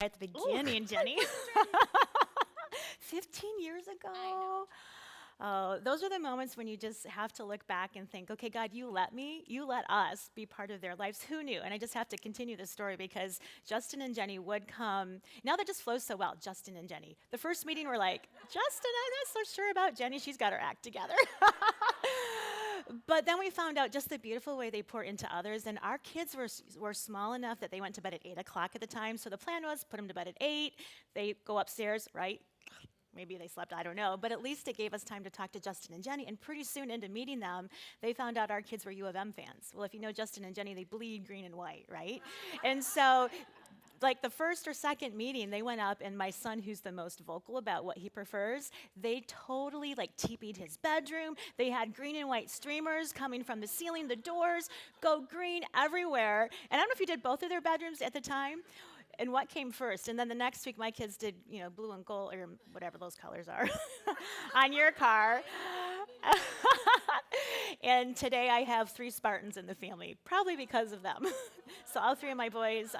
at the beginning, Jenny. 15 years I ago. know. Oh, those are the moments when you just have to look back and think, okay, God, you let us be part of their lives. Who knew? And I just have to continue the story because Justin and Jenny would come. Now that just flows so well, Justin and Jenny. The first meeting, we're like, Justin, I'm not so sure about Jenny. She's got her act together. But then we found out just the beautiful way they pour into others. And our kids were small enough that they went to bed at 8 o'clock at the time. So the plan was put them to bed at 8. They go upstairs, right? Maybe they slept, I don't know. But at least it gave us time to talk to Justin and Jenny. And pretty soon into meeting them, they found out our kids were U of M fans. Well, if you know Justin and Jenny, they bleed green and white, right? And so like the first or second meeting, they went up, and my son, who's the most vocal about what he prefers, they totally like teepeed his bedroom. They had green and white streamers coming from the ceiling, the doors, go green everywhere. And I don't know if you did both of their bedrooms at the time. And what came first? And then the next week, my kids did, blue and gold or whatever those colors are on your car. And today I have 3 Spartans in the family, probably because of them. So all 3 of my boys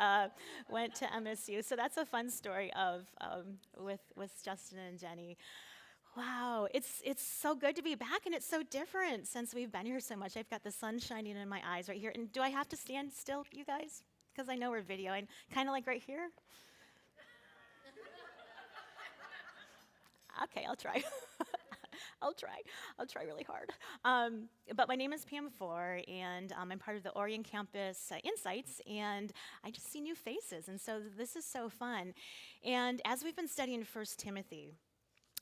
went to MSU. So that's a fun story of with Justin and Jenny. Wow, it's so good to be back, and it's so different since we've been here so much. I've got the sun shining in my eyes right here. And do I have to stand still, you guys? Because I know we're videoing. Kind of like right here? Okay, I'll try. I'll try. I'll try really hard. But my name is Pam Four, and I'm part of the Orion Campus Insights, and I just see new faces, and so this is so fun. And as we've been studying 1 Timothy,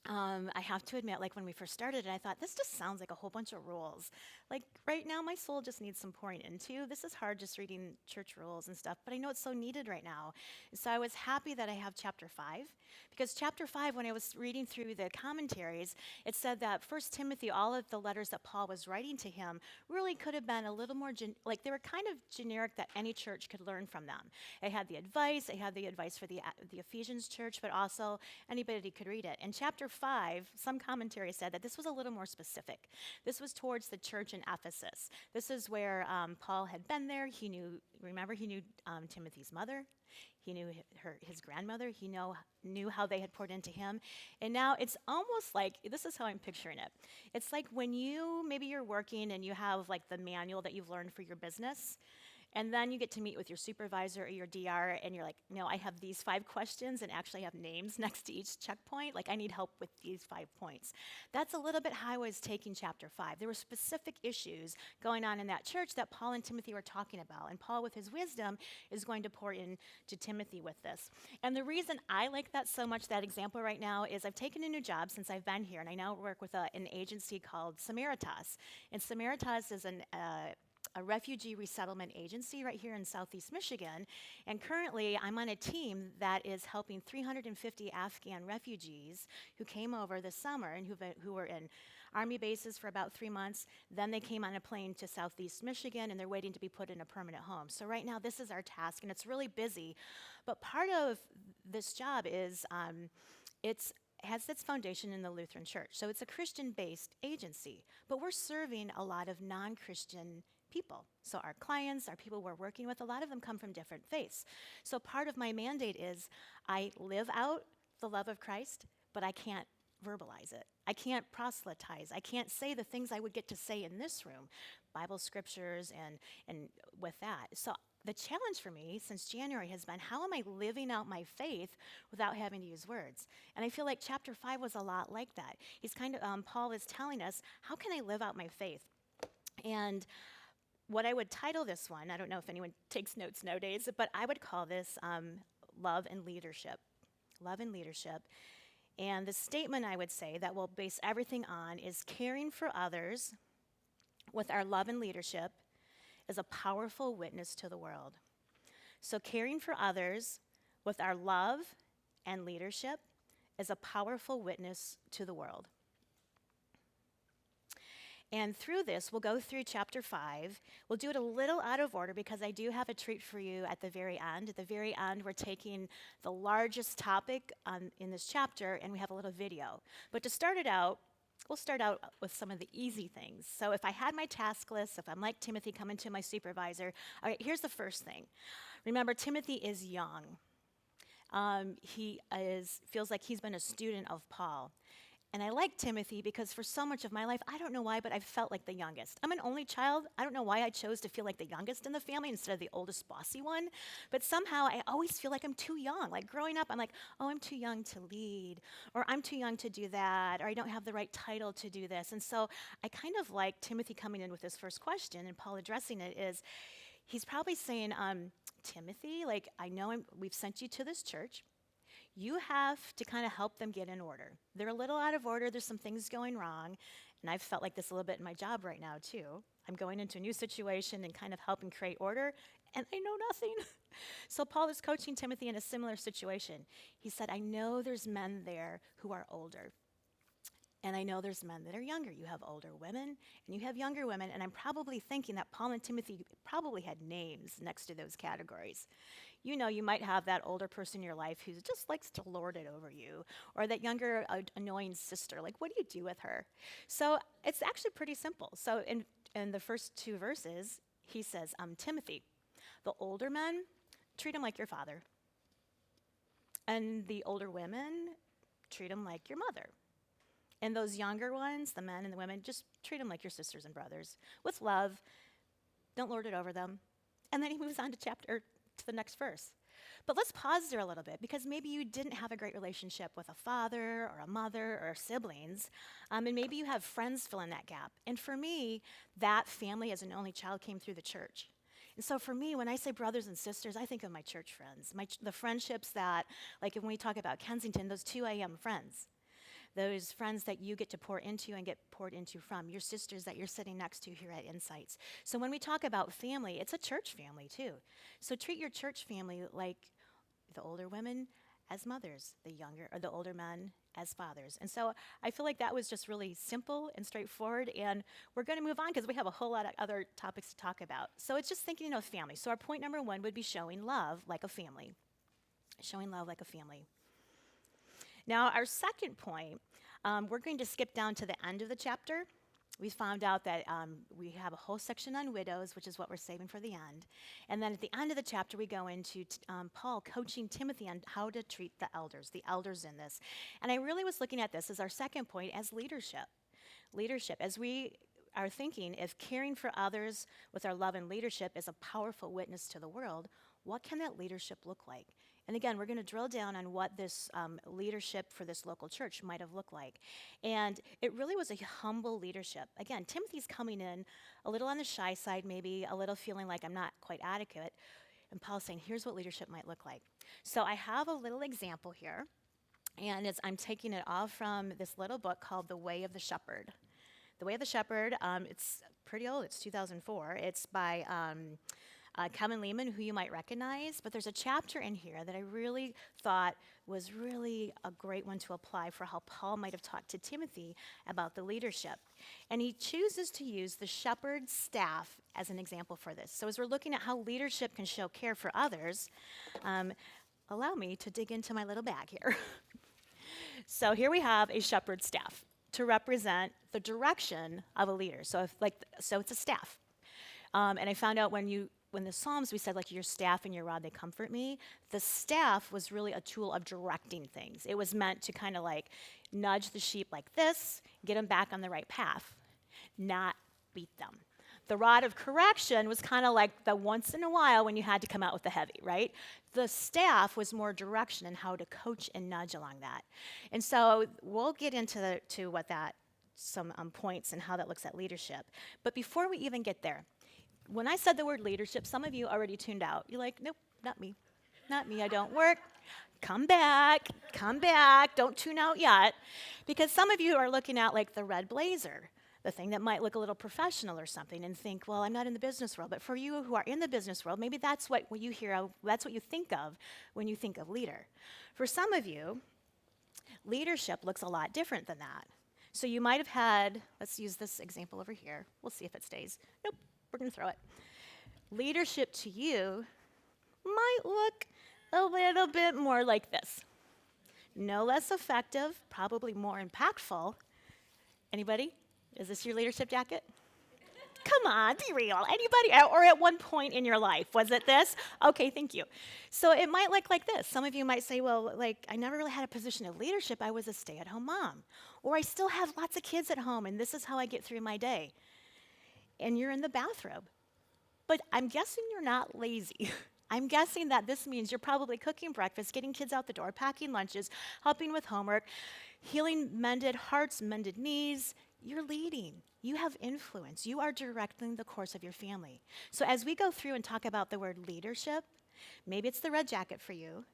I have to admit, like when we first started, I thought this just sounds like a whole bunch of rules. Like right now, my soul just needs some pouring into. This is hard just reading church rules and stuff, but I know it's so needed right now. So I was happy that I have chapter 5, because chapter 5, when I was reading through the commentaries, it said that 1 Timothy, all of the letters that Paul was writing to him, really could have been a little more, like they were kind of generic that any church could learn from them. It had the advice for the Ephesians church, but also anybody could read it. And chapter 5, some commentary said that this was a little more specific. This was towards the church in Ephesus. This is where Paul had been there. He knew Timothy's mother. He knew his grandmother. He knew how they had poured into him. And now it's almost like, this is how I'm picturing it. It's like when maybe you're working and you have like the manual that you've learned for your business. And then you get to meet with your supervisor or your DR, and you're like, no, I have these 5 questions and actually have names next to each checkpoint. Like, I need help with these 5 points. That's a little bit how I was taking chapter 5. There were specific issues going on in that church that Paul and Timothy were talking about. And Paul, with his wisdom, is going to pour into Timothy with this. And the reason I like that so much, that example right now, is I've taken a new job since I've been here, and I now work with an agency called Samaritas. And Samaritas is a refugee resettlement agency right here in Southeast Michigan. And currently, I'm on a team that is helping 350 Afghan refugees who came over this summer and who were in army bases for about 3 months. Then they came on a plane to Southeast Michigan, and they're waiting to be put in a permanent home. So right now, this is our task, and it's really busy. But part of this job is it's has its foundation in the Lutheran Church. So it's a Christian-based agency, but we're serving a lot of non-Christian people. So our clients, our people we're working with, a lot of them come from different faiths. So part of my mandate is I live out the love of Christ, but I can't verbalize it. I can't proselytize. I can't say the things I would get to say in this room, Bible scriptures and with that. So the challenge for me since January has been, how am I living out my faith without having to use words? And I feel like chapter 5 was a lot like that. He's Paul is telling us, how can I live out my faith? And what I would title this one, I don't know if anyone takes notes nowadays, but I would call this Love and Leadership. Love and Leadership. And the statement I would say that we'll base everything on is caring for others with our love and leadership is a powerful witness to the world. So caring for others with our love and leadership is a powerful witness to the world. And through this, we'll go through chapter 5. We'll do it a little out of order because I do have a treat for you at the very end. At the very end, we're taking the largest topic in this chapter, and we have a little video. But to start it out, we'll start out with some of the easy things. So if I had my task list, if I'm like Timothy coming to my supervisor, all right, here's the first thing. Remember, Timothy is young. Feels like he's been a student of Paul. And I like Timothy because for so much of my life, I don't know why, but I've felt like the youngest. I'm an only child. I don't know why I chose to feel like the youngest in the family instead of the oldest bossy one. But somehow I always feel like I'm too young. Like growing up, I'm like, oh, I'm too young to lead, or I'm too young to do that, or I don't have the right title to do this. And so I kind of like Timothy coming in with this first question and Paul addressing it is he's probably saying, Timothy, like, I know we've sent you to this church. You have to kind of help them get in order. They're a little out of order. There's some things going wrong. And I've felt like this a little bit in my job right now, too. I'm going into a new situation and kind of helping create order, and I know nothing. So Paul is coaching Timothy in a similar situation. He said, I know there's men there who are older. And I know there's men that are younger. You have older women and you have younger women. And I'm probably thinking that Paul and Timothy probably had names next to those categories. You know, you might have that older person in your life who just likes to lord it over you, or that younger annoying sister. Like, what do you do with her? So it's actually pretty simple. So in the first two verses, he says, Timothy, the older men, treat them like your father. And the older women, treat them like your mother. And those younger ones, the men and the women, just treat them like your sisters and brothers with love. Don't lord it over them. And then he moves on to the next verse. But let's pause there a little bit because maybe you didn't have a great relationship with a father or a mother or siblings, and maybe you have friends fill in that gap. And for me, that family as an only child came through the church. And so for me, when I say brothers and sisters, I think of my church friends, the friendships that, like when we talk about Kensington, those 2 a.m. friends. Those friends that you get to pour into and get poured into from, your sisters that you're sitting next to here at Insights. So when we talk about family, it's a church family too. So treat your church family like the older women as mothers, the older men as fathers. And so I feel like that was just really simple and straightforward, and we're going to move on because we have a whole lot of other topics to talk about. So it's just thinking of family. So our point number 1 would be showing love like a family. Showing love like a family. Now, our second point, we're going to skip down to the end of the chapter. We found out that we have a whole section on widows, which is what we're saving for the end. And then at the end of the chapter, we go into Paul coaching Timothy on how to treat the elders in this. And I really was looking at this as our second point as leadership. Leadership, as we are thinking, if caring for others with our love and leadership is a powerful witness to the world, what can that leadership look like? And again, we're going to drill down on what this leadership for this local church might have looked like. And it really was a humble leadership. Again, Timothy's coming in a little on the shy side, maybe a little feeling like I'm not quite adequate. And Paul's saying, here's what leadership might look like. So I have a little example here. And I'm taking it all from this little book called The Way of the Shepherd. The Way of the Shepherd, it's pretty old. It's 2004. It's by Kevin Lehman, who you might recognize, but there's a chapter in here that I really thought was really a great one to apply for how Paul might have talked to Timothy about the leadership. And he chooses to use the shepherd's staff as an example for this. So as we're looking at how leadership can show care for others, allow me to dig into my little bag here. So here we have a shepherd's staff to represent the direction of a leader. So it's a staff. And I found out when the Psalms, we said, like, your staff and your rod, they comfort me. The staff was really a tool of directing things. It was meant to kind of like nudge the sheep like this, get them back on the right path, not beat them. The rod of correction was kind of like the once in a while when you had to come out with the heavy, right? The staff was more direction and how to coach and nudge along that. And so we'll get into some points and how that looks at leadership. But before we even get there, when I said the word leadership, some of you already tuned out. You're like, nope, not me. Not me, I don't work. Come back, don't tune out yet. Because some of you are looking at like the red blazer, the thing that might look a little professional or something, and think, well, I'm not in the business world. But for you who are in the business world, maybe that's what you hear, that's what you think of when you think of leader. For some of you, leadership looks a lot different than that. So you might have had, let's use this example over here. We'll see if it stays. Nope. We're going to throw it. Leadership to you might look a little bit more like this. No less effective, probably more impactful. Anybody? Is this your leadership jacket? Come on, be real. Anybody, or at one point in your life, was it this? Okay, thank you. So it might look like this. Some of you might say, well, like, I never really had a position of leadership. I was a stay-at-home mom. Or I still have lots of kids at home, and this is how I get through my day. And you're in the bathrobe. But I'm guessing you're not lazy. I'm guessing that this means you're probably cooking breakfast, getting kids out the door, packing lunches, helping with homework, healing mended hearts, mended knees. You're leading. You have influence. You are directing the course of your family. So as we go through and talk about the word leadership, maybe it's the red jacket for you,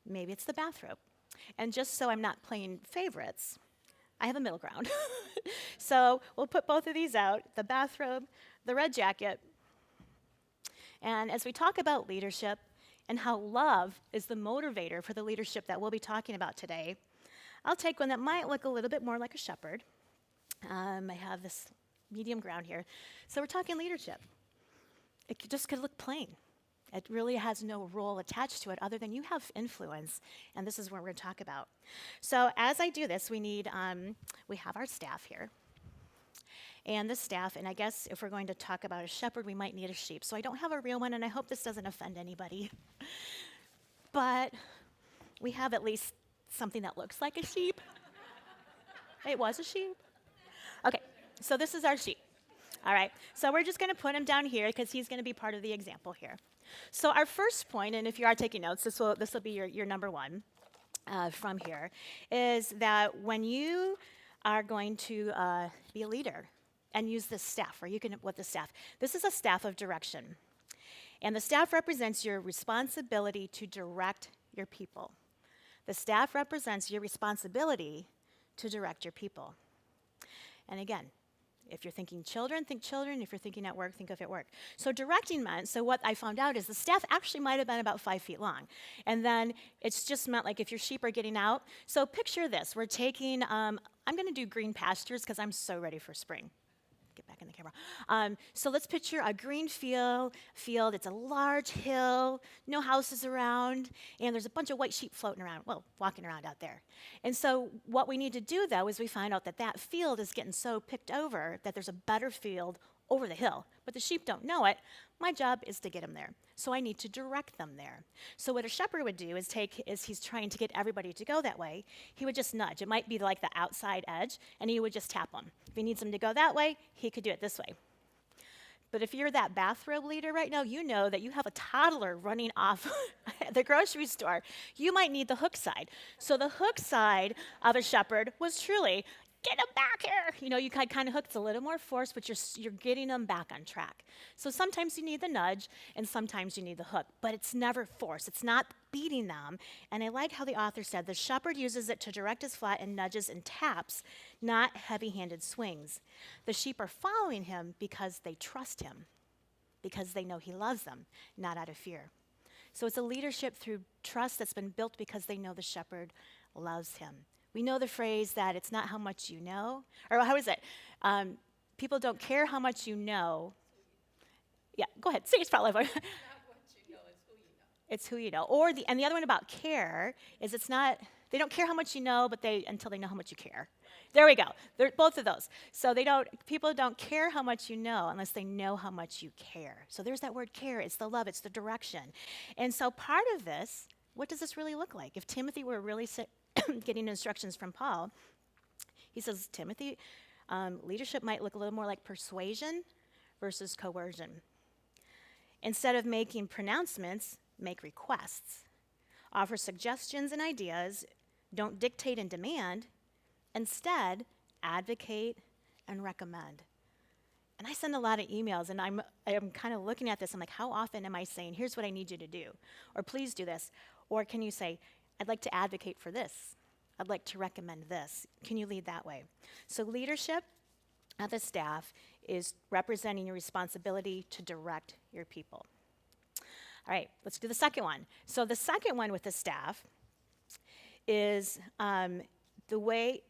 maybe it's the bathrobe. And just so I'm not playing favorites, I have a middle ground. So we'll put both of these out, the bathrobe, the red jacket. And as we talk about leadership and how love is the motivator for the leadership that we'll be talking about today, I'll take one that might look a little bit more like a shepherd. I have this medium ground here. So we're talking leadership. It just could look plain. It really has no role attached to it other than you have influence, and this is what we're going to talk about. So as I do this, we have our staff here. And the staff, and I guess if we're going to talk about a shepherd, we might need a sheep. So I don't have a real one, and I hope this doesn't offend anybody. But we have at least something that looks like a sheep. It was a sheep? Okay, so this is our sheep. All right, so we're just going to put him down here because he's going to be part of the example here. So our first point, and if you are taking notes, this will be your number one from here, is that when you are going to be a leader and use this staff, or you can, with the staff, this is a staff of direction. And the staff represents your responsibility to direct your people. The staff represents your responsibility to direct your people. And again, if you're thinking children, think children. If you're thinking at work, think of at work. So directing meant, so what I found out is the staff actually might have been about 5 feet long. And then it's just meant like if your sheep are getting out. So picture this. We're taking, I'm going to do green pastures because I'm so ready for spring. Get back in the camera. So let's picture a green field. It's a large hill, no houses around, and there's a bunch of white sheep floating around, well, walking around out there. And so what we need to do, though, is we find out that that field is getting so picked over that there's a better field over the hill, but the sheep don't know it. My job is to get them there. So I need to direct them there. So what a shepherd would do is he's trying to get everybody to go that way, he would just nudge. It might be like the outside edge, and he would just tap them. If he needs them to go that way, he could do it this way. But if you're that bathrobe leader right now, you know that you have a toddler running off at the grocery store. You might need the hook side. So the hook side of a shepherd was truly, get them back here. You know, you kind of hook, it's a little more force, but you're getting them back on track. So sometimes you need the nudge, and sometimes you need the hook, but it's never force. It's not beating them. And I like how the author said, the shepherd uses it to direct his flock and nudges and taps, not heavy-handed swings. The sheep are following him because they trust him, because they know he loves them, not out of fear. So it's a leadership through trust that's been built because they know the shepherd loves him. We know the phrase that it's not how much you know, or how is it? People don't care how much you know. Yeah, go ahead. Say it probably. Not what you know, it's who you know. It's who you know. Or and the other one about care is it's not, they don't care how much you know, but until they know how much you care. There we go. They're both of those. So people don't care how much you know unless they know how much you care. So there's that word care. It's the love. It's the direction. And so part of this, what does this really look like? If Timothy were really getting instructions from Paul, he says, Timothy, leadership might look a little more like persuasion versus coercion. Instead of making pronouncements, make requests. Offer suggestions and ideas. Don't dictate and demand. Instead, advocate and recommend. And I send a lot of emails, and I'm kind of looking at this. I'm like, how often am I saying, here's what I need you to do, or please do this? Or can you say, I'd like to advocate for this. I'd like to recommend this. Can you lead that way? So leadership at the staff is representing your responsibility to direct your people. All right, let's do the second one. So the second one with the staff is the way,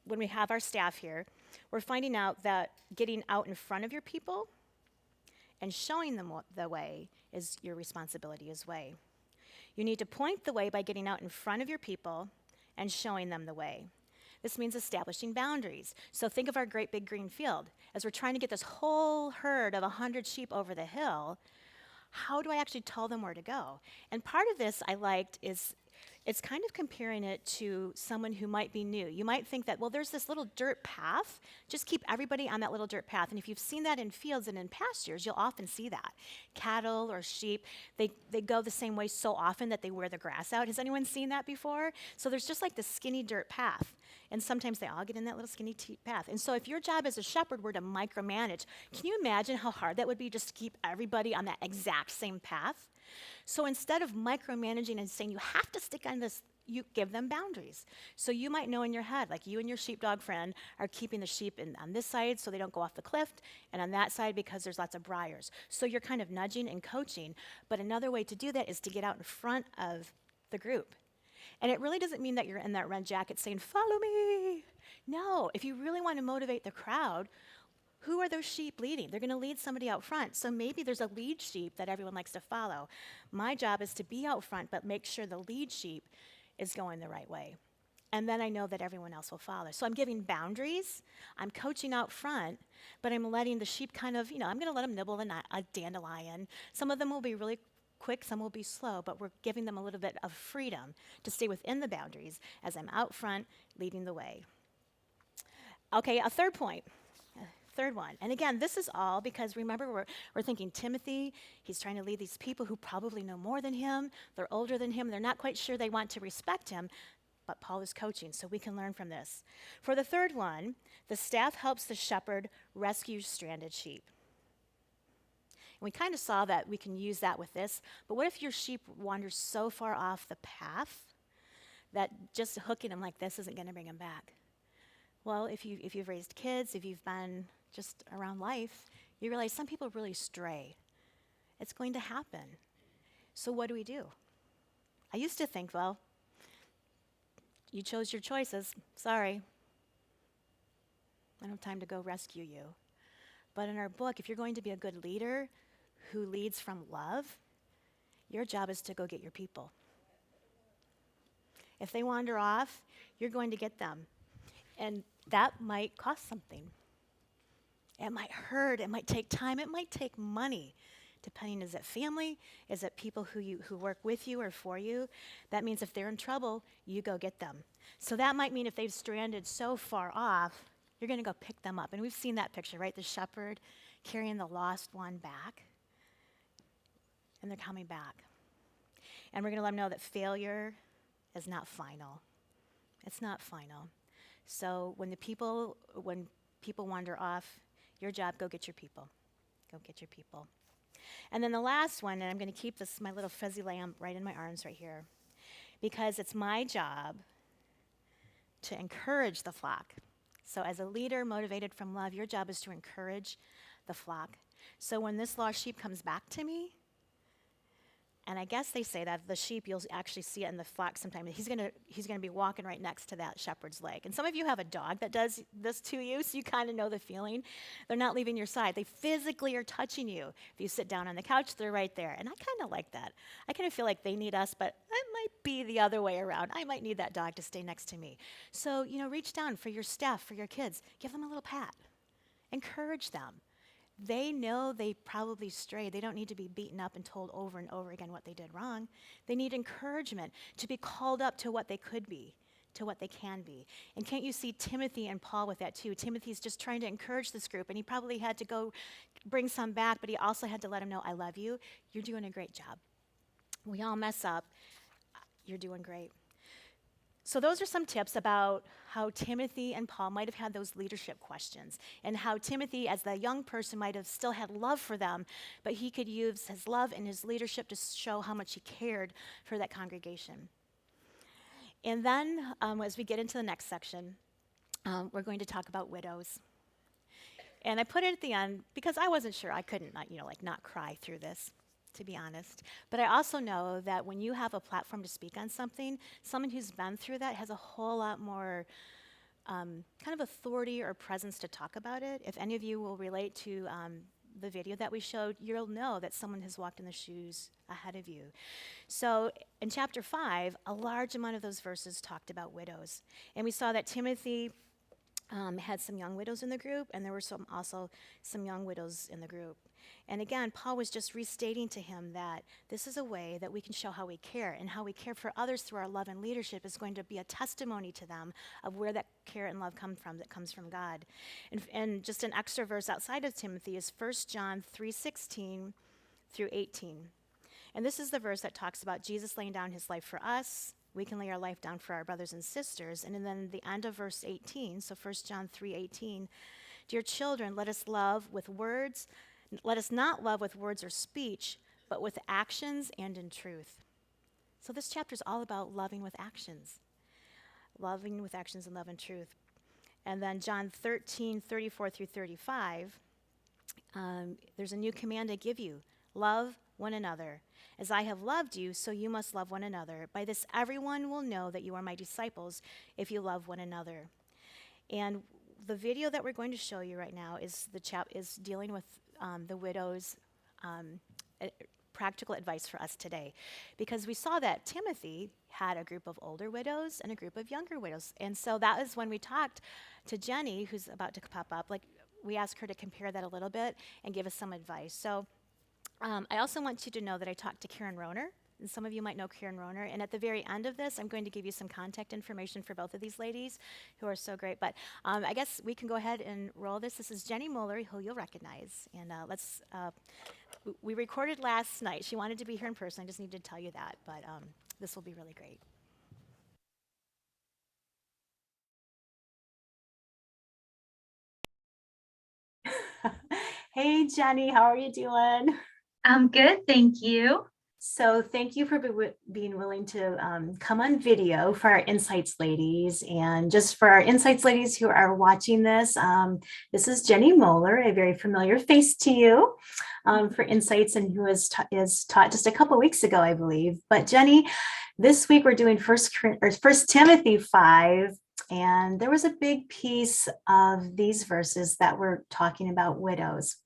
when we have our staff here, we're finding out that getting out in front of your people and showing them the way is your responsibility as well. You need to point the way by getting out in front of your people and showing them the way. This means establishing boundaries. So think of our great big green field. As we're trying to get this whole herd of 100 sheep over the hill, how do I actually tell them where to go? And part of this I liked is it's kind of comparing it to someone who might be new. You might think that, well, there's this little dirt path. Just keep everybody on that little dirt path. And if you've seen that in fields and in pastures, you'll often see that. Cattle or sheep, they go the same way so often that they wear the grass out. Has anyone seen that before? So there's just like this skinny dirt path. And sometimes they all get in that little skinny path. And so if your job as a shepherd were to micromanage, can you imagine how hard that would be just to keep everybody on that exact same path? So instead of micromanaging and saying you have to stick on this, you give them boundaries. So you might know in your head, like you and your sheepdog friend are keeping the sheep on this side so they don't go off the cliff, and on that side because there's lots of briars. So you're kind of nudging and coaching. But another way to do that is to get out in front of the group. And it really doesn't mean that you're in that red jacket saying, follow me. No, if you really want to motivate the crowd, who are those sheep leading? They're going to lead somebody out front. So maybe there's a lead sheep that everyone likes to follow. My job is to be out front, but make sure the lead sheep is going the right way. And then I know that everyone else will follow. So I'm giving boundaries. I'm coaching out front, but I'm letting the sheep kind of, I'm going to let them nibble a dandelion. Some of them will be really quick, some will be slow, but we're giving them a little bit of freedom to stay within the boundaries as I'm out front leading the way. Okay, a third point. Third one. And again, this is all because remember, we're thinking Timothy, he's trying to lead these people who probably know more than him. They're older than him. They're not quite sure they want to respect him. But Paul is coaching, so we can learn from this. For the third one, the staff helps the shepherd rescue stranded sheep. And we kind of saw that we can use that with this. But what if your sheep wanders so far off the path that just hooking them like this isn't going to bring them back? Well, if you've raised kids, if you've been just around life, you realize some people really stray. It's going to happen. So what do? I used to think, well, you chose your choices. Sorry. I don't have time to go rescue you. But in our book, if you're going to be a good leader who leads from love, your job is to go get your people. If they wander off, you're going to get them. And that might cost something. It might hurt. It might take time. It might take money. Depending, is it family? Is it people who work with you or for you? That means if they're in trouble, you go get them. So that might mean if they've stranded so far off, you're going to go pick them up. And we've seen that picture, right? The shepherd carrying the lost one back. And they're coming back. And we're going to let them know that failure is not final. It's not final. So when people wander off, your job, go get your people. Go get your people. And then the last one, and I'm going to keep my little fuzzy lamb right in my arms right here, because it's my job to encourage the flock. So as a leader motivated from love, your job is to encourage the flock. So when this lost sheep comes back to me, and I guess they say that the sheep, you'll actually see it in the flock sometime. He's gonna be walking right next to that shepherd's leg. And some of you have a dog that does this to you, so you kind of know the feeling. They're not leaving your side. They physically are touching you. If you sit down on the couch, they're right there. And I kind of like that. I kind of feel like they need us, but it might be the other way around. I might need that dog to stay next to me. So, reach down for your staff, for your kids. Give them a little pat. Encourage them. They know they probably strayed. They don't need to be beaten up and told over and over again what they did wrong. They need encouragement to be called up to what they could be, to what they can be. And can't you see Timothy and Paul with that too? Timothy's just trying to encourage this group, and he probably had to go bring some back, but he also had to let them know, I love you. You're doing a great job. We all mess up. You're doing great. So those are some tips about how Timothy and Paul might have had those leadership questions, and how Timothy, as the young person, might have still had love for them, but he could use his love and his leadership to show how much he cared for that congregation. And then, as we get into the next section, we're going to talk about widows. And I put it at the end because I wasn't sure. I couldn't, not cry through this, to be honest. But I also know that when you have a platform to speak on something, someone who's been through that has a whole lot more kind of authority or presence to talk about it. If any of you will relate to the video that we showed, you'll know that someone has walked in the shoes ahead of you. So in chapter 5, a large amount of those verses talked about widows. And we saw that Timothy had some young widows in the group, and there were also some young widows in the group. And again, Paul was just restating to him that this is a way that we can show how we care, and how we care for others through our love and leadership is going to be a testimony to them of where that care and love come from, that comes from God. And just an extra verse outside of Timothy is 1 John 3:16 through 18. And this is the verse that talks about Jesus laying down his life for us. We can lay our life down for our brothers and sisters. And then the end of verse 18, so 1 John 3:18, dear children, let us not love with words or speech, but with actions and in truth. So this chapter is all about loving with actions and love and truth. And then John 13:34 through 35, there's a new command I give you: love one another. As I have loved you, so you must love one another. By this, everyone will know that you are my disciples if you love one another. And the video that we're going to show you right now is dealing with the widows' practical advice for us today, because we saw that Timothy had a group of older widows and a group of younger widows. And so that is when we talked to Jenny, who's about to pop up. Like, we asked her to compare that a little bit and give us some advice. So I also want you to know that I talked to Karen Rohner, and some of you might know Karen Rohner. And at the very end of this, I'm going to give you some contact information for both of these ladies, who are so great. But I guess we can go ahead and roll this. This is Jenny Muller, who you'll recognize. And we recorded last night. She wanted to be here in person. I just needed to tell you that. But this will be really great. Hey, Jenny, how are you doing? I'm good, thank you. So thank you for being willing to come on video for our Insights ladies. And just for our Insights ladies who are watching this, this is Jenny Muller, a very familiar face to you for Insights, and who is taught just a couple weeks ago, I believe. But Jenny, this week we're doing First Timothy 5. And there was a big piece of these verses that were talking about widows.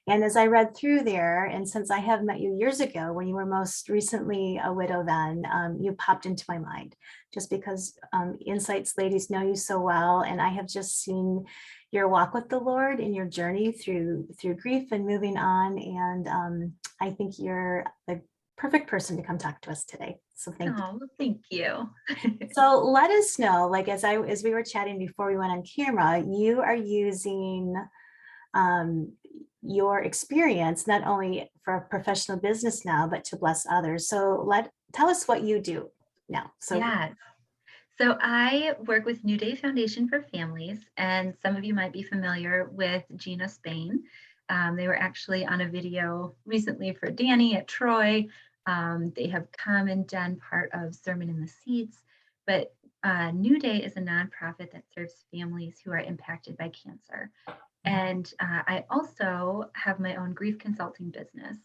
And as I read through there, and since I have met you years ago when you were most recently a widow, then you popped into my mind, just because Insights ladies know you so well. And I have just seen your walk with the Lord and your journey through grief and moving on. And I think you're the perfect person to come talk to us today. So thank you. Oh, thank you. So let us know, like as we were chatting before we went on camera, you are using your experience not only for professional business now, but to bless others. So tell us what you do now. Yes. So I work with New Day Foundation for Families, and some of you might be familiar with Gina Spain. They were actually on a video recently for Danny at Troy. They have come and done part of Sermon in the Seats, but New Day is a nonprofit that serves families who are impacted by cancer. And I also have my own grief consulting business.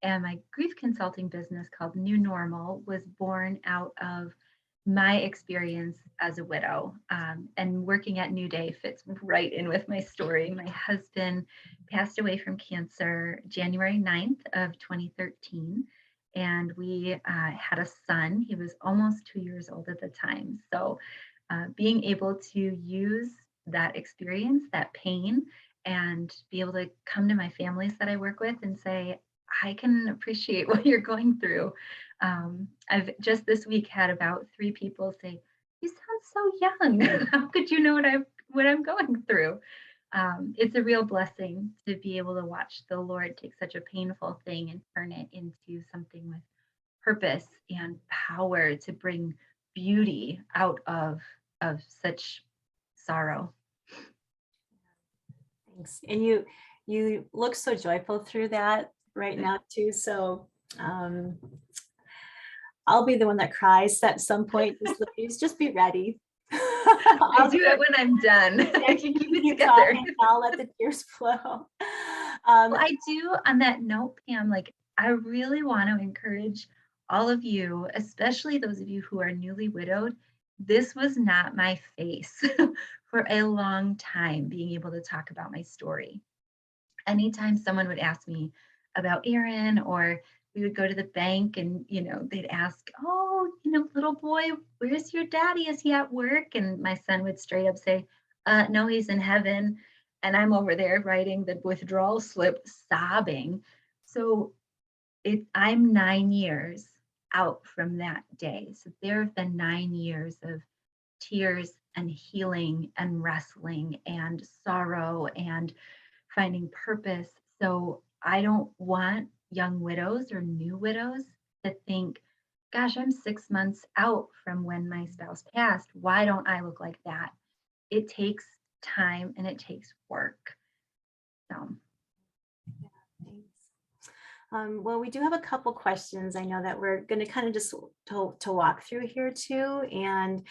And my grief consulting business, called New Normal, was born out of my experience as a widow. And working at New Day fits right in with my story. My husband passed away from cancer January 9th of 2013. And we had a son. He was almost 2 years old at the time. So being able to use that experience, that pain, and be able to come to my families that I work with and say, I can appreciate what you're going through. I've just this week had about 3 people say, "You sound so young. How could you know what I'm going through?" It's a real blessing to be able to watch the Lord take such a painful thing and turn it into something with purpose and power to bring beauty out of such sorrow. Thanks. And you look so joyful through that right now too. So I'll be the one that cries at some point. Just be ready. I'll do it when I'm done. I can keep it together. I'll let the tears flow. Well, I do, on that note, Pam, like, I really want to encourage all of you, especially those of you who are newly widowed. This was not my face for a long time, being able to talk about my story. anytime someone would ask me about Aaron, or we would go to the bank and, they'd ask, oh, little boy, where's your daddy? Is he at work? And my son would straight up say, no, he's in heaven. And I'm over there writing the withdrawal slip, sobbing. So I'm 9 years out from that day. So there have been 9 years of tears and healing and wrestling and sorrow and finding purpose. So I don't want young widows or new widows to think, gosh, I'm 6 months out from when my spouse passed. Why don't I look like that? It takes time and it takes work. So, Thanks. Well, we do have a couple questions I know that we're going to kind of just to walk through here too. And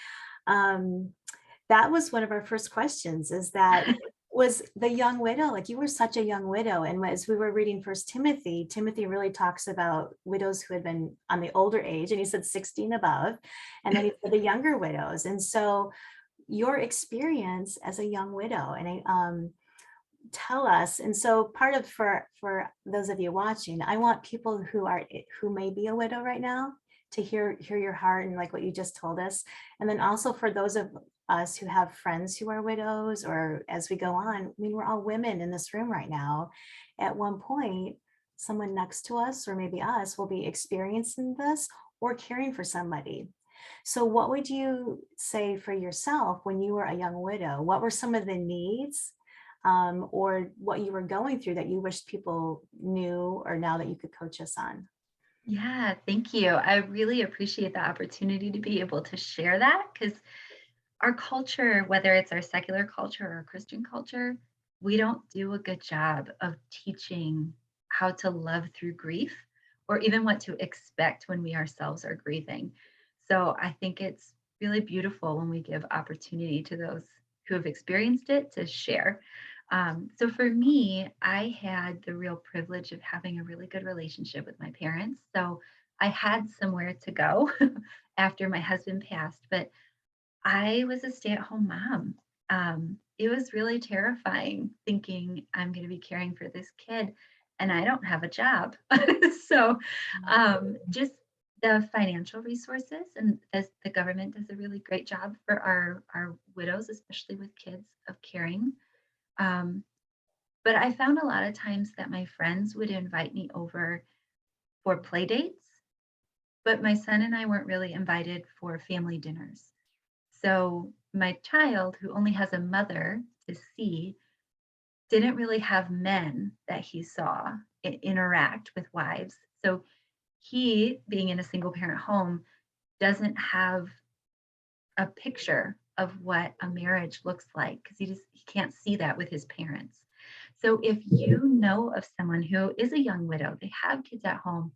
that was one of our first questions, is that was the young widow, like you were such a young widow. And as we were reading 1 Timothy, Timothy really talks about widows who had been on the older age, and he said 60 and above, and then he said the younger widows. And so your experience as a young widow, and tell us. And so part of, for those of you watching, I want people who may be a widow right now to hear your heart and like what you just told us. And then also for those of us who have friends who are widows, or as we go on, I mean, we're all women in this room right now. At one point, someone next to us, or maybe us, will be experiencing this or caring for somebody. So what would you say for yourself when you were a young widow? What were some of the needs, or what you were going through that you wish people knew, or now that you could coach us on? yeah, thank you. I really appreciate the opportunity to be able to share that, because our culture, whether it's our secular culture or Christian culture, we don't do a good job of teaching how to love through grief, or even what to expect when we ourselves are grieving. So I think it's really beautiful when we give opportunity to those who have experienced it to share. So for me, I had the real privilege of having a really good relationship with my parents. So I had somewhere to go after my husband passed, but I was a stay-at-home mom. It was really terrifying thinking I'm going to be caring for this kid and I don't have a job. So, just the financial resources, and as the government does a really great job for our widows, especially with kids, of caring. Um, but I found a lot of times that my friends would invite me over for play dates, but my son and I weren't really invited for family dinners. So my child, who only has a mother to see, didn't really have men that he saw interact with wives. So he, being in a single parent home, doesn't have a picture of what a marriage looks like, because he can't see that with his parents. So if you know of someone who is a young widow, they have kids at home,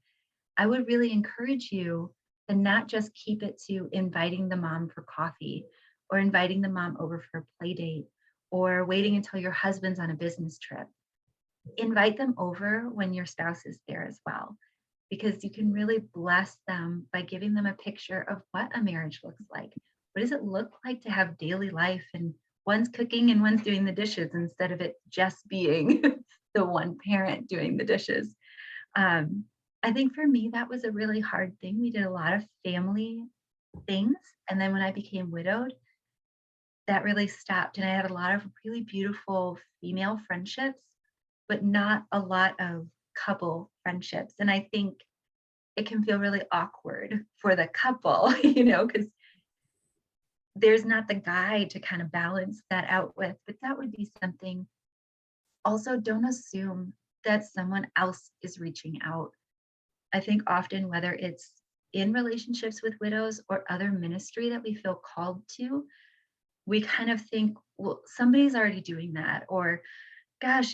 I would really encourage you to not just keep it to inviting the mom for coffee, or inviting the mom over for a play date, or waiting until your husband's on a business trip. Invite them over when your spouse is there as well, because you can really bless them by giving them a picture of what a marriage looks like. What does it look like to have daily life, and one's cooking and one's doing the dishes, instead of it just being the one parent doing the dishes? Um, I think for me, that was a really hard thing. We did a lot of family things. And then when I became widowed, that really stopped. And I had a lot of really beautiful female friendships, but not a lot of couple friendships. And I think it can feel really awkward for the couple, because there's not the guy to kind of balance that out with. But that would be something. Also, don't assume that someone else is reaching out. I think often, whether it's in relationships with widows or other ministry that we feel called to, we kind of think, well, somebody's already doing that. Or, gosh,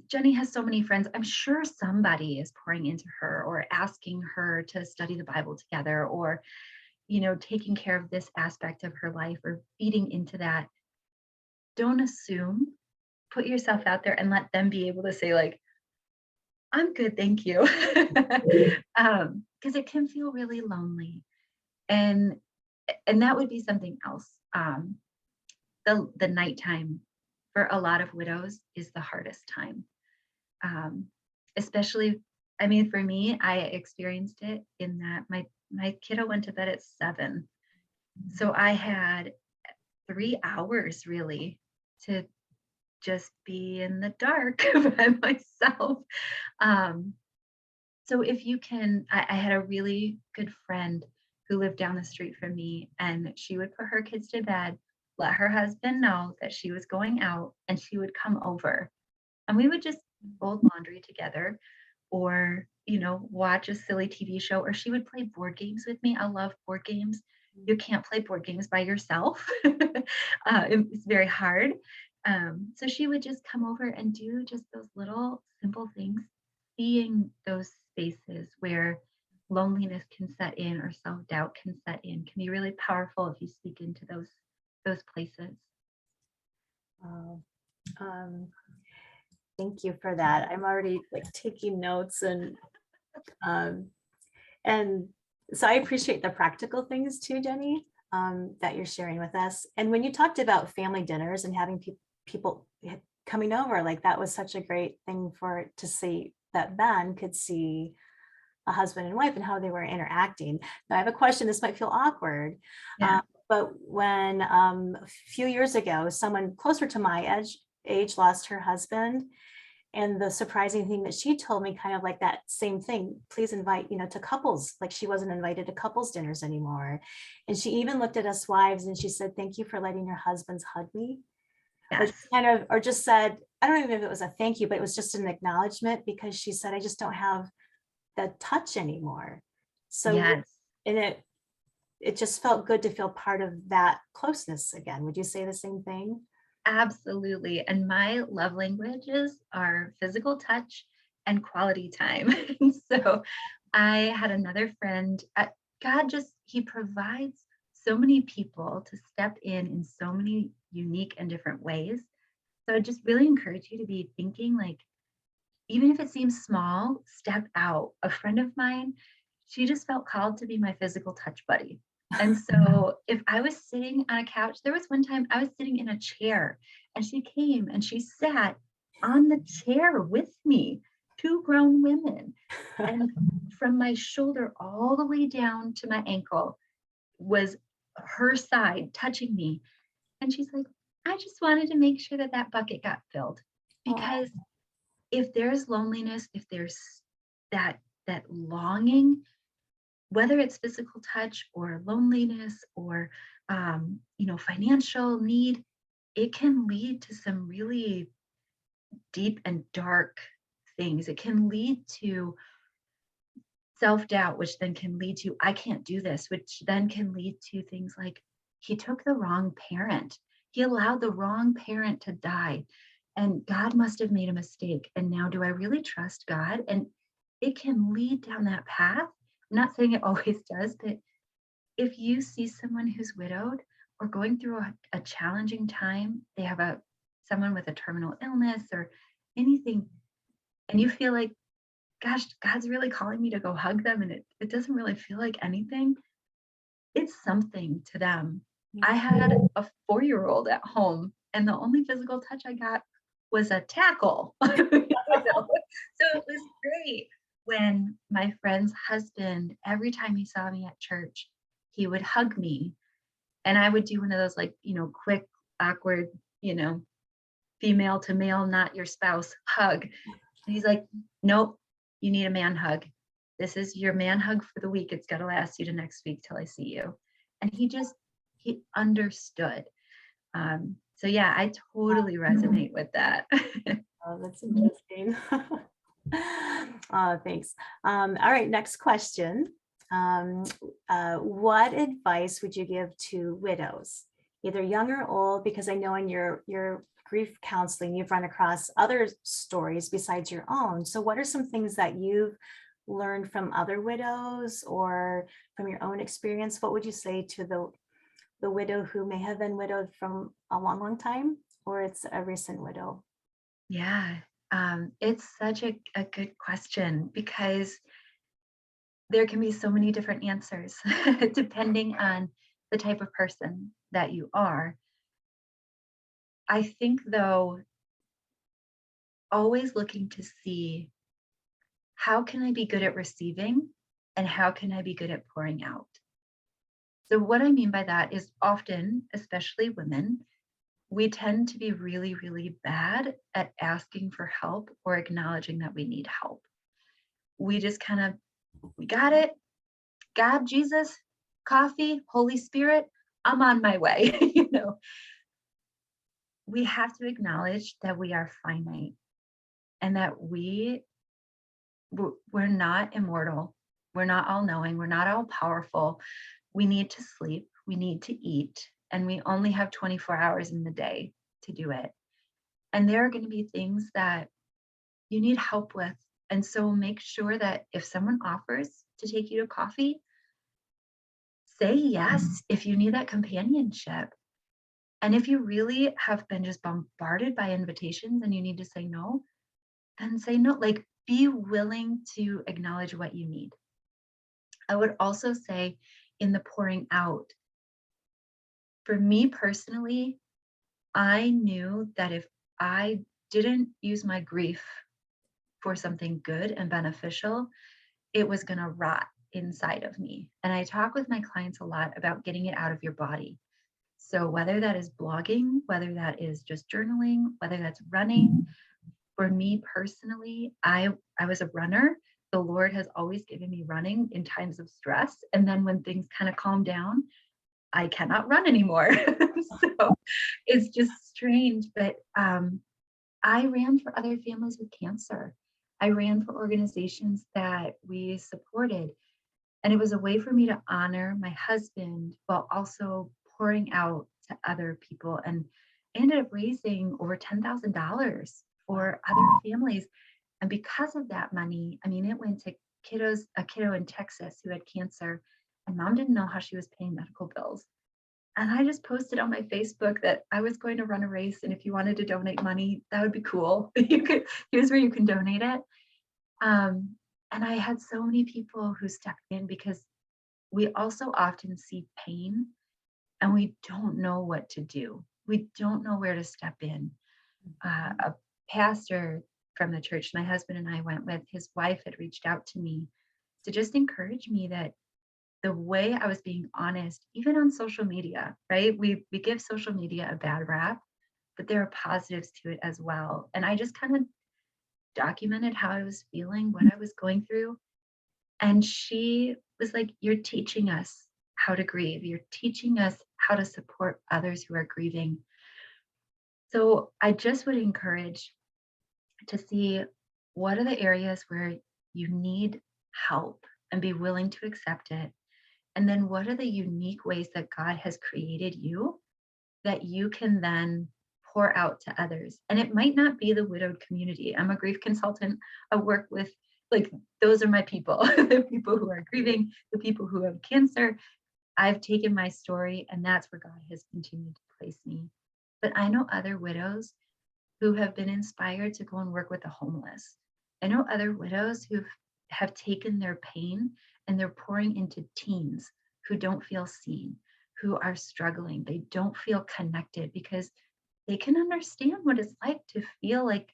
Jenny has so many friends. I'm sure somebody is pouring into her, or asking her to study the Bible together, or, taking care of this aspect of her life, or feeding into that. Don't assume. Put yourself out there and let them be able to say, like, I'm good, thank you. Because it can feel really lonely. And that would be something else. The nighttime for a lot of widows is the hardest time. Especially, I mean, for me, I experienced it in that my kiddo went to bed at 7. So I had 3 hours really to just be in the dark by myself. Um, so if you can, I had a really good friend who lived down the street from me, and she would put her kids to bed, let her husband know that she was going out, and she would come over and we would just fold laundry together or, watch a silly TV show, or she would play board games with me. I love board games. You can't play board games by yourself. It's very hard. So she would just come over and do just those little simple things, seeing those spaces where loneliness can set in or self-doubt can set in can be really powerful if you speak into those places. Wow. Thank you for that. I'm already like taking notes um, and so I appreciate the practical things too, Jenny, that you're sharing with us. And when you talked about family dinners and having people coming over, like that was such a great thing for to see that Ben could see a husband and wife and how they were interacting. Now I have a question, this might feel awkward, Yeah. but when a few years ago, someone closer to my age lost her husband, and the surprising thing that she told me, kind of like that same thing, please invite, to couples, like she wasn't invited to couples dinners anymore. And she even looked at us wives and she said, thank you for letting your husbands hug me. Or Yes. or just said, I don't even know if it was a thank you, but it was just an acknowledgement, because she said, I just don't have that touch anymore. So, Yes. and it just felt good to feel part of that closeness again. Would you say the same thing? Absolutely. And my love languages are physical touch and quality time. And so I had another friend, God he provides so many people to step in so many unique and different ways. So I just really encourage you to be thinking like, even if it seems small, step out. A friend of mine, she just felt called to be my physical touch buddy. And so if I was sitting on a couch, there was one time I was sitting in a chair and she came and she sat on the chair with me, 2 grown women. And from my shoulder all the way down to my ankle was her side touching me. And she's like, I just wanted to make sure that that bucket got filled, because if there's loneliness, if there's that longing, whether it's physical touch or loneliness or financial need, it can lead to some really deep and dark things. It can lead to self-doubt, which then can lead to I can't do this, which then can lead to things like he took the wrong parent. He allowed the wrong parent to die. And God must have made a mistake. And now do I really trust God? And it can lead down that path. I'm not saying it always does, but if you see someone who's widowed or going through a challenging time, they have someone with a terminal illness or anything, and you feel like, gosh, God's really calling me to go hug them, and it doesn't really feel like anything, it's something to them. I had a 4-year-old at home, and the only physical touch I got was a tackle. So it was great when my friend's husband, every time he saw me at church, he would hug me. And I would do one of those quick, awkward, female to male, not your spouse hug. And he's like, nope, you need a man hug. This is your man hug for the week. It's got to last you to next week till I see you. And he understood. So yeah, I totally resonate with that. Oh, that's interesting. Oh, thanks. All right, next question. What advice would you give to widows, either young or old? Because I know in your grief counseling, you've run across other stories besides your own. So what are some things that you've learned from other widows or from your own experience? What would you say to the widow who may have been widowed from a long, long time, or it's a recent widow? Yeah, it's such a good question, because there can be so many different answers depending on the type of person that you are. I think, though, always looking to see, how can I be good at receiving and how can I be good at pouring out? So, what I mean by that is often, especially women, we tend to be really, really bad at asking for help or acknowledging that we need help. We just kind of, we got it. God, Jesus, coffee, Holy Spirit, I'm on my way. We have to acknowledge that we are finite and that we're not immortal. We're not all knowing. We're not all powerful. We need to sleep. We need to eat. And we only have 24 hours in the day to do it. And there are going to be things that you need help with. And so make sure that if someone offers to take you to coffee, say yes if you need that companionship. And if you really have been just bombarded by invitations and you need to say no, then say no. Like, be willing to acknowledge what you need. I would also say, in the pouring out, for me personally, I knew that if I didn't use my grief for something good and beneficial, it was going to rot inside of me. And I talk with my clients a lot about getting it out of your body. So whether that is blogging, whether that is just journaling, whether that's running, for me personally, I was a runner. The Lord has always given me running in times of stress. And then when things kind of calm down, I cannot run anymore. So it's just strange. But I ran for other families with cancer. I ran for organizations that we supported. And it was a way for me to honor my husband while also pouring out to other people. And I ended up raising over $10,000 for other families. And because of that money, I mean, it went to a kiddo in Texas who had cancer, and mom didn't know how she was paying medical bills. And I just posted on my Facebook that I was going to run a race. And if you wanted to donate money, that would be cool. Here's where you can donate it. And I had so many people who stepped in, because we also often see pain and we don't know what to do. We don't know where to step in. A pastor from the church my husband and I went with, his wife had reached out to me to just encourage me that the way I was being honest, even on social media, right? We give social media a bad rap, but there are positives to it as well. And I just kind of documented how I was feeling, what I was going through. And she was like, "You're teaching us how to grieve. You're teaching us how to support others who are grieving." So I just would encourage to see, what are the areas where you need help and be willing to accept it. And then what are the unique ways that God has created you that you can then pour out to others? And it might not be the widowed community. I'm a grief consultant. I work with, like, those are my people, the people who are grieving, the people who have cancer. I've taken my story, and that's where God has continued to place me. But I know other widows who have been inspired to go and work with the homeless. I know other widows who have taken their pain and they're pouring into teens who don't feel seen, who are struggling. They don't feel connected because they can understand what it's like to feel like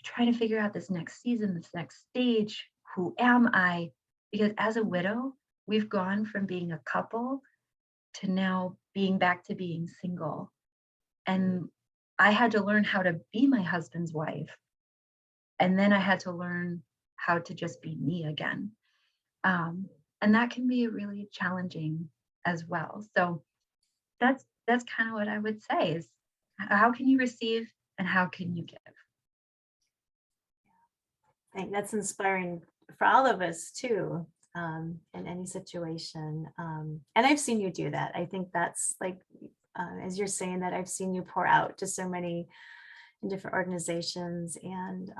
trying to figure out this next season, this next stage. Who am I? Because as a widow, we've gone from being a couple to now being back to being single. And I had to learn how to be my husband's wife. And then I had to learn how to just be me again. And that can be really challenging as well. So that's kind of what I would say is, how can you receive and how can you give? I think that's inspiring for all of us too, in any situation. And I've seen you do that. I think that's like, as you're saying that, I've seen you pour out to so many in different organizations. And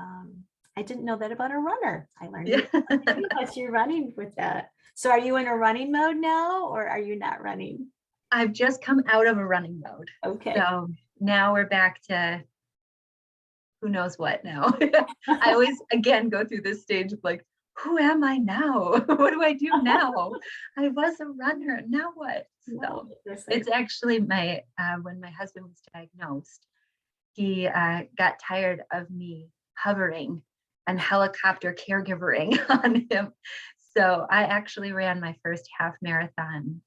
I didn't know that about a runner. I learned Yeah. that you're running with that. So are you in a running mode now, or are you not running? I've just come out of a running mode. Okay. So now we're back to who knows what now. I always, again, go through this stage of like, who am I now? What do I do now? I was a runner. Now what? So it's actually when my husband was diagnosed, he got tired of me hovering and helicopter caregivering on him. So I actually ran my first half marathon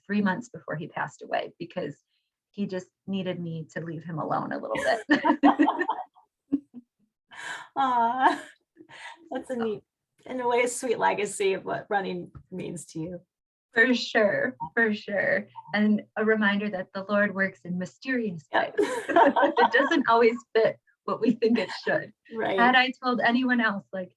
3 months before he passed away because he just needed me to leave him alone a little bit. Aw, that's a neat, in a way, a sweet legacy of what running means to you. For sure, for sure. And a reminder that the Lord works in mysterious ways. It doesn't always fit what we think it should. Right. Had I told anyone else, like,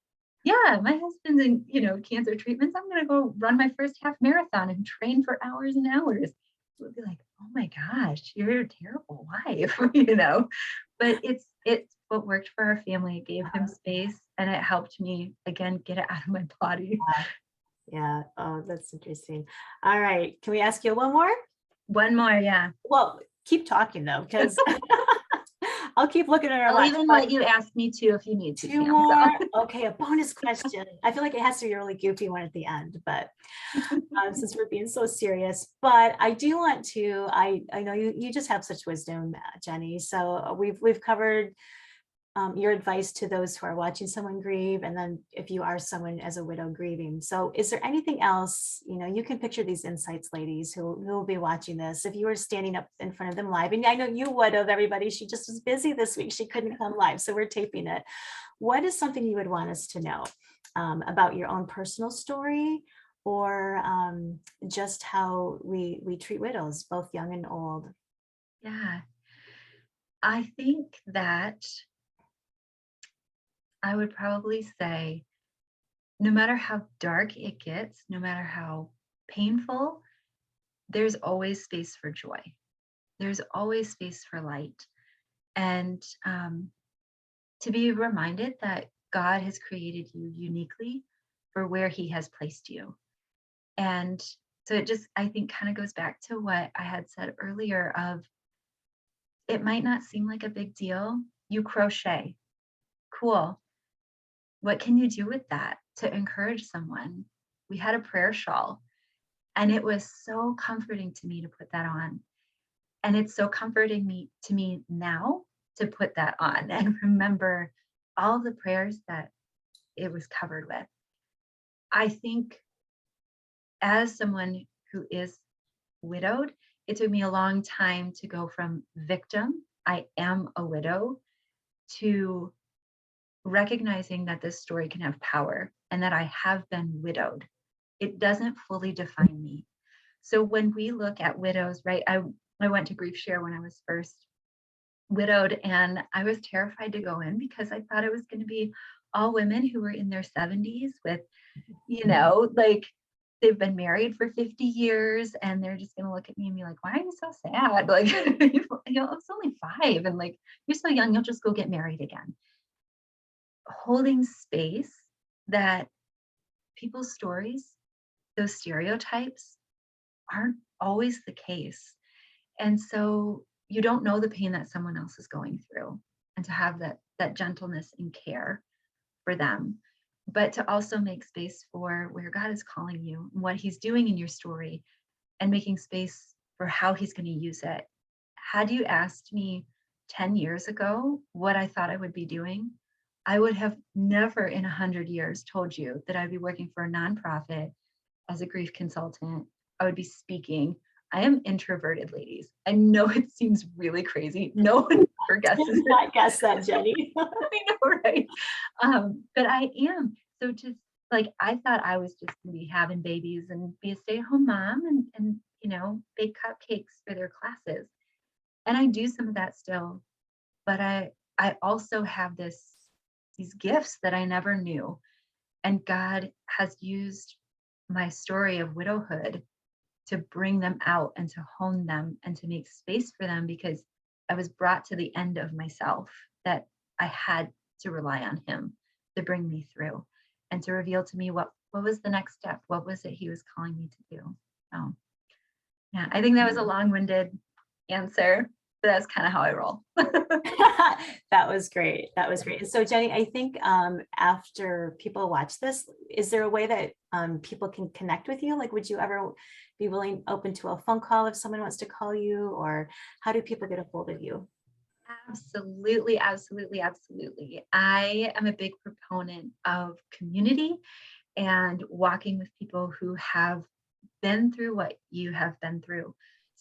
yeah, my husband's in, cancer treatments, I'm going to go run my first half marathon and train for hours and hours. It would be like, oh my gosh, you're a terrible wife, But it's what worked for our family. It gave him space and it helped me, again, get it out of my body. Yeah. Oh, that's interesting. All right. Can we ask you one more? One more, yeah. Well, keep talking though, because I'll keep looking at our I'll watch. even let you ask me too if you need to. Two Pam, more. so. Okay, a bonus question. I feel like it has to be a really goofy one at the end, but since we're being so serious, but I do want to. I know you just have such wisdom, Jenny. So we've covered your advice to those who are watching someone grieve, and then if you are someone as a widow grieving. So is there anything else, you can picture these insights, ladies who will be watching this, if you were standing up in front of them live, and I know you would have, everybody, she just was busy this week, she couldn't come live, so we're taping it. What is something you would want us to know about your own personal story, or just how we treat widows, both young and old? Yeah, I think that I would probably say, no matter how dark it gets, no matter how painful, there's always space for joy. There's always space for light. And to be reminded that God has created you uniquely for where he has placed you. And so it just, I think, kind of goes back to what I had said earlier of, it might not seem like a big deal. You crochet. Cool. What can you do with that to encourage someone? We had a prayer shawl, and it was so comforting to me to put that on. And it's so comforting to me now to put that on and remember all the prayers that it was covered with. I think as someone who is widowed, it took me a long time to go from victim, I am a widow, to recognizing that this story can have power and that I have been widowed. It doesn't fully define me. So when we look at widows, right, I went to Grief Share when I was first widowed, and I was terrified to go in because I thought it was going to be all women who were in their 70s with, like they've been married for 50 years and they're just going to look at me and be like, why are you so sad? Like, it's only 5 and like, you're so young, you'll just go get married again. Holding space that people's stories, those stereotypes aren't always the case. And so you don't know the pain that someone else is going through, and to have that gentleness and care for them, but to also make space for where God is calling you and what he's doing in your story, and making space for how he's going to use it. Had you asked me 10 years ago what I thought I would be doing, I would have never in 100 years told you that I'd be working for a nonprofit as a grief consultant. I would be speaking. I am introverted, ladies. I know it seems really crazy. No one ever guesses it. I guess that, Jenny. I know, right? But I am. So just like, I thought I was just going to be having babies and be a stay-at-home mom and bake cupcakes for their classes. And I do some of that still. But I also have these gifts that I never knew. And God has used my story of widowhood to bring them out and to hone them and to make space for them, because I was brought to the end of myself, that I had to rely on him to bring me through and to reveal to me what was the next step. What was it he was calling me to do? So yeah, I think that was a long-winded answer, but that's kind of how I roll. That was great. That was great. So Jenny, I think after people watch this, is there a way that people can connect with you? Like, would you ever be open to a phone call if someone wants to call you, or how do people get a hold of you? Absolutely, absolutely, absolutely. I am a big proponent of community and walking with people who have been through what you have been through.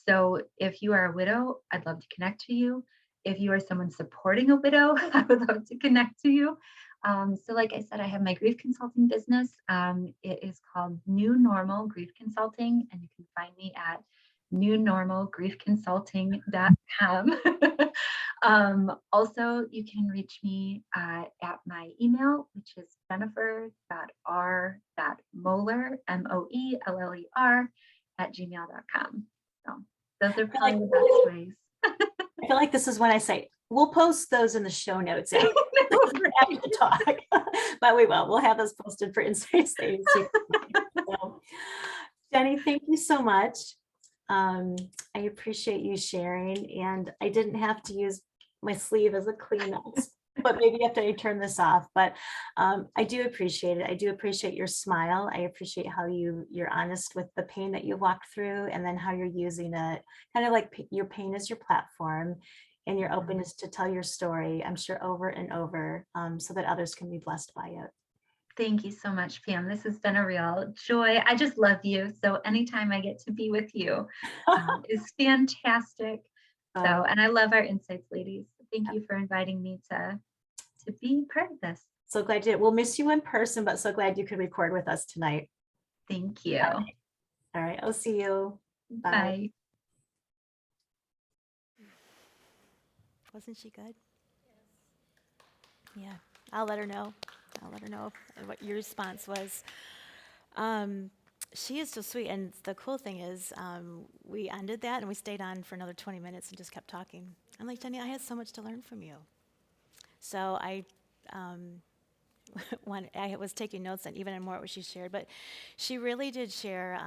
So if you are a widow, I'd love to connect to you. If you are someone supporting a widow, I would love to connect to you. So, like I said, I have my grief consulting business. It is called New Normal Grief Consulting, and you can find me at newnormalgriefconsulting.com. Also, you can reach me at my email, which is jennifer.r.moeller, Moeller, at gmail.com. So those are I feel like, probably the best ways. I feel like this is when I say, we'll post those in the show notes after, after the talk, but we will. We'll have those posted for Insights Ladies. So, Jenny, thank you so much. I appreciate you sharing, and I didn't have to use my sleeve as a Kleenex, but maybe after I turn this off. But I do appreciate it. I do appreciate your smile. I appreciate how you're honest with the pain that you walked through, and then how you're using it, kind of like your pain is your platform, and your openness to tell your story, I'm sure, over and over, so that others can be blessed by it. Thank you so much, Pam. This has been a real joy. I just love you. So anytime I get to be with you is fantastic. So, and I love our Insights Ladies. Thank you for inviting me to be part of this. So glad you, we'll miss you in person, but so glad you could record with us tonight. Thank you. All right, I'll see you. Bye. Bye. Wasn't she good? Yeah, I'll let her know. I'll let her know what your response was. She is so sweet, and the cool thing is, we ended that and we stayed on for another 20 minutes and just kept talking. I'm like, Jenny, I had so much to learn from you. So I was taking notes and even more what she shared, but she really did share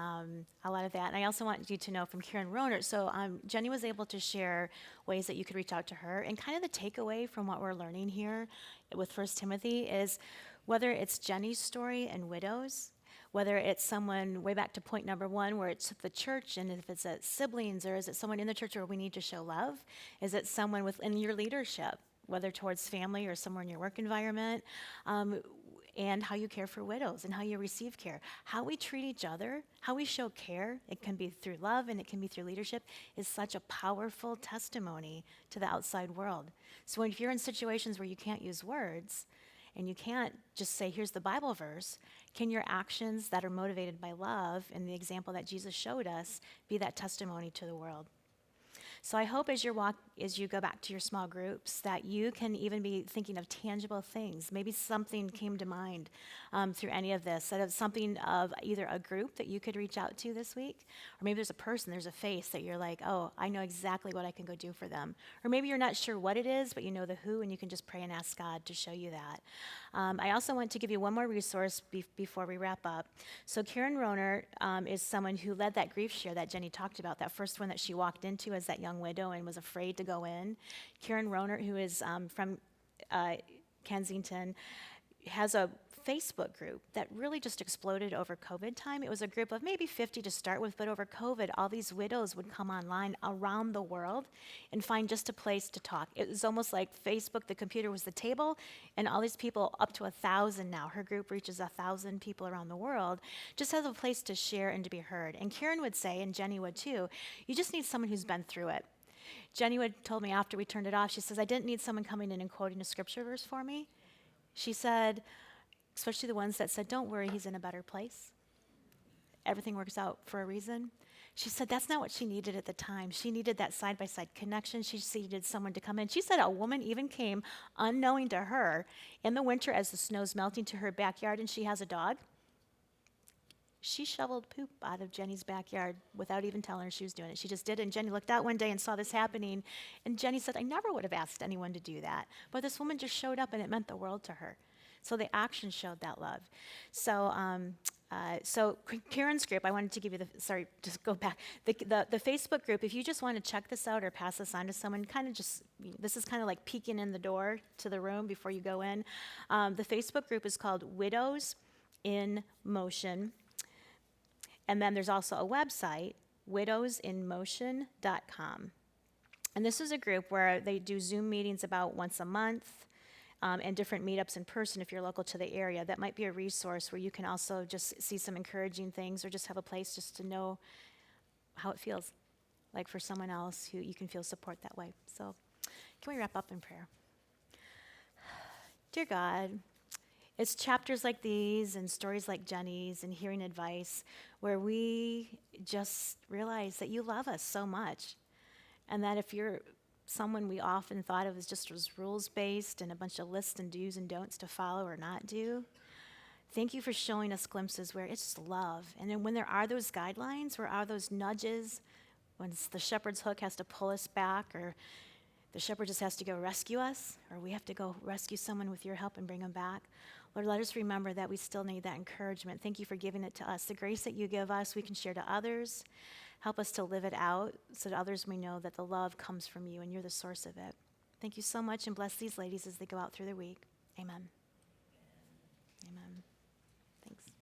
a lot of that. And I also want you to know from Karen Rohner. So Jenny was able to share ways that you could reach out to her, and kind of the takeaway from what we're learning here with 1 Timothy is whether it's Jenny's story and widows, whether it's someone way back to point number 1 where it's the church, and if it's siblings, or is it someone in the church where we need to show love? Is it someone within your leadership, whether towards family or somewhere in your work environment, and how you care for widows and how you receive care. How we treat each other, how we show care, it can be through love and it can be through leadership, is such a powerful testimony to the outside world. So if you're in situations where you can't use words, and you can't just say, here's the Bible verse, can your actions that are motivated by love and the example that Jesus showed us be that testimony to the world? So I hope as you go back to your small groups, that you can even be thinking of tangible things. Maybe something came to mind through any of this, that of something of either a group that you could reach out to this week, or maybe there's a person, there's a face that you're like, oh, I know exactly what I can go do for them. Or maybe you're not sure what it is, but you know the who, and you can just pray and ask God to show you that. I also want to give you one more resource before we wrap up. So Karen Rohner is someone who led that grief share that Jenny talked about, that first one that she walked into as that young widow and was afraid to go in. Karen Rohner, who is from Kensington, has a Facebook group that really just exploded over COVID time. It was a group of maybe 50 to start with, but over COVID, all these widows would come online around the world and find just a place to talk. It was almost like Facebook, the computer was the table, and all these people, up to 1,000 now, her group reaches 1,000 people around the world, just has a place to share and to be heard. And Karen would say, and Jenny would too, you just need someone who's been through it. Jenny would told me after we turned it off, she says, I didn't need someone coming in and quoting a scripture verse for me. She said, especially the ones that said, don't worry, he's in a better place. Everything works out for a reason. She said that's not what she needed at the time. She needed that side-by-side connection. She needed someone to come in. She said a woman even came unknowing to her in the winter as the snow's melting to her backyard, and she has a dog. She shoveled poop out of Jenny's backyard without even telling her she was doing it. She just did it, and Jenny looked out one day and saw this happening, and Jenny said, I never would have asked anyone to do that, but this woman just showed up, and it meant the world to her. So the action showed that love. So Karen's group, I wanted to give you just go back. The Facebook group, if you just want to check this out or pass this on to someone, this is kind of like peeking in the door to the room before you go in. The Facebook group is called Widows in Motion. And then there's also a website, widowsinmotion.com. And this is a group where they do Zoom meetings about once a month, and different meetups in person if you're local to the area. That might be a resource where you can also just see some encouraging things or just have a place just to know how it feels like for someone else who you can feel support that way. So can we wrap up in prayer? Dear God, it's chapters like these and stories like Jenny's and hearing advice where we just realize that you love us so much. And that if you're someone we often thought of as just as rules-based and a bunch of lists and do's and don'ts to follow or not do, thank you for showing us glimpses where it's just love. And then when there are those guidelines, where are those nudges, when the shepherd's hook has to pull us back, or the shepherd just has to go rescue us, or we have to go rescue someone with your help and bring them back. Lord, let us remember that we still need that encouragement. Thank you for giving it to us. The grace that you give us, we can share to others. Help us to live it out so that others may know that the love comes from you and you're the source of it. Thank you so much, and bless these ladies as they go out through their week. Amen. Amen.